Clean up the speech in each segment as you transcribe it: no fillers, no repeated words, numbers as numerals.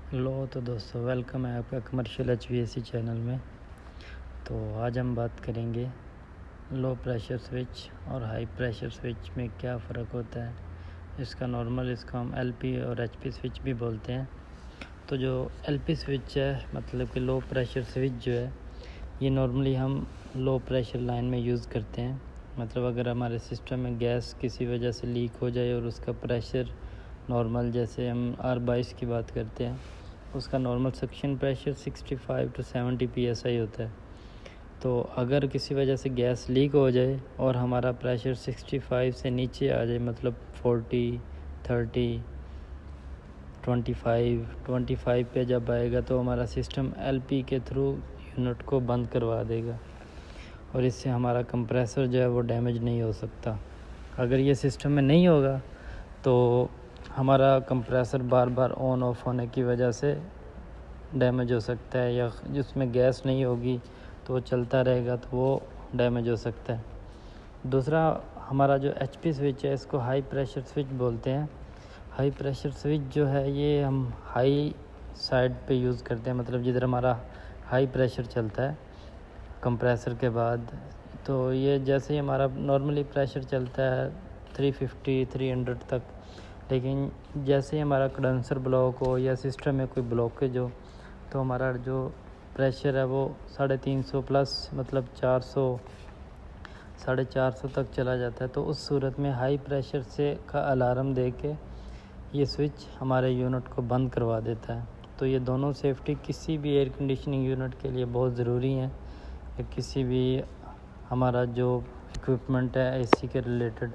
लो तो दोस्तों, वेलकम है आपका कमर्शियल HVAC चैनल में। तो आज हम बात करेंगे लो प्रेशर स्विच और हाई प्रेशर स्विच में क्या फ़र्क होता है। इसको हम LP और HP स्विच भी बोलते हैं। तो जो LP स्विच है, मतलब कि लो प्रेशर स्विच जो है, ये नॉर्मली हम लो प्रेशर लाइन में यूज़ करते हैं। मतलब अगर हमारे सिस्टम में गैस किसी वजह से लीक हो जाए और उसका प्रेशर नॉर्मल, जैसे हम R22 की बात करते हैं, उसका normal suction pressure 65 to 70 PSI होता है। तो अगर किसी वजह से गैस लीक हो जाए और हमारा प्रेशर 65 से नीचे आ जाए, मतलब 40, 30, 25 पे जब आएगा, तो हमारा सिस्टम LP के थ्रू यूनिट को बंद करवा देगा और इससे हमारा कंप्रेसर जो है वो डैमेज नहीं हो सकता। अगर ये सिस्टम में नहीं होगा तो हमारा compressor bar bar on off होने की वजह से डैमेज हो सकता है, या जिसमें गैस नहीं होगी तो वो चलता रहेगा तो वो डैमेज हो सकता है। दूसरा, हमारा जो HP स्विच है, इसको हाई प्रेशर स्विच बोलते हैं। हाई प्रेशर स्विच जो है, ये हम हाई साइड पे यूज़ करते हैं, मतलब जिधर हमारा हाई प्रेशर चलता है कंप्रेसर के बाद। तो ये जैसे ही हमारा नॉर्मली प्रेशर चलता है 350, 300 तक, लेकिन जैसे ही हमारा कंडेंसर ब्लॉक हो या सिस्टम में कोई ब्लॉकेज हो, तो हमारा जो प्रेशर है वो 350 प्लस, मतलब 400, 450 तक चला जाता है। तो उस सूरत में हाई प्रेशर से का अलार्म दे के ये स्विच हमारे यूनिट को बंद करवा देता है। तो ये दोनों सेफ्टी किसी भी एयर कंडीशनिंग यूनिट के लिए बहुत ज़रूरी हैं, या किसी भी हमारा जो इक्विपमेंट है AC के रिलेटेड,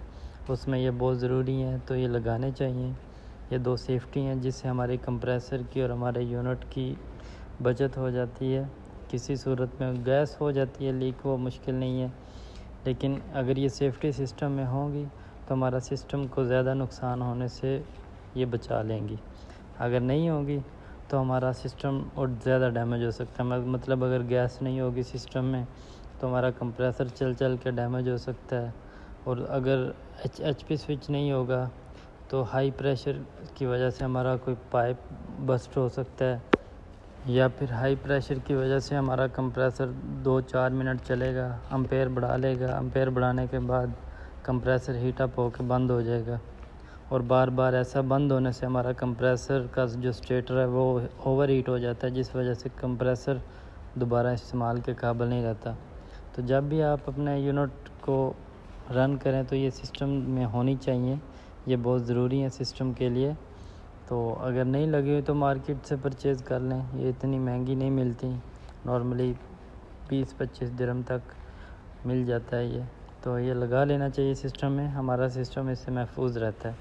उसमें ये बहुत ज़रूरी है। तो ये लगाने चाहिए। ये दो सेफ्टी हैं जिससे हमारे कंप्रेसर की और हमारे यूनिट की बचत हो जाती है। किसी सूरत में गैस हो जाती है लीक, वो मुश्किल नहीं है, लेकिन अगर ये सेफ्टी सिस्टम में होंगी तो हमारा सिस्टम को ज़्यादा नुकसान होने से ये बचा लेंगी। अगर नहीं होगी तो हमारा सिस्टम और ज़्यादा डैमेज हो सकता है। मतलब अगर गैस नहीं होगी सिस्टम में तो हमारा कंप्रेसर चल के डैमेज हो सकता है। और अगर HP स्विच नहीं होगा तो हाई प्रेशर की वजह से हमारा कोई पाइप बस्ट हो सकता है, या फिर हाई प्रेशर की वजह से हमारा कंप्रेसर 2-4 मिनट चलेगा, एम्पेयर बढ़ा लेगा। एम्पेयर बढ़ाने के बाद कंप्रेसर हीट अप होकर बंद हो जाएगा, और बार बार ऐसा बंद होने से हमारा कंप्रेसर का जो स्टेटर है वो ओवर हीट हो जाता है, जिस वजह से कंप्रेसर दोबारा इस्तेमाल के काबिल नहीं रहता। तो जब भी आप अपने यूनिट को रन करें तो ये सिस्टम में होनी चाहिए। ये बहुत ज़रूरी है सिस्टम के लिए। तो अगर नहीं लगी हुई तो मार्केट से परचेज़ कर लें, ये इतनी महंगी नहीं मिलती। नॉर्मली 20-25 दिरहम तक मिल जाता है ये। तो ये लगा लेना चाहिए सिस्टम में, हमारा सिस्टम इससे महफूज रहता है।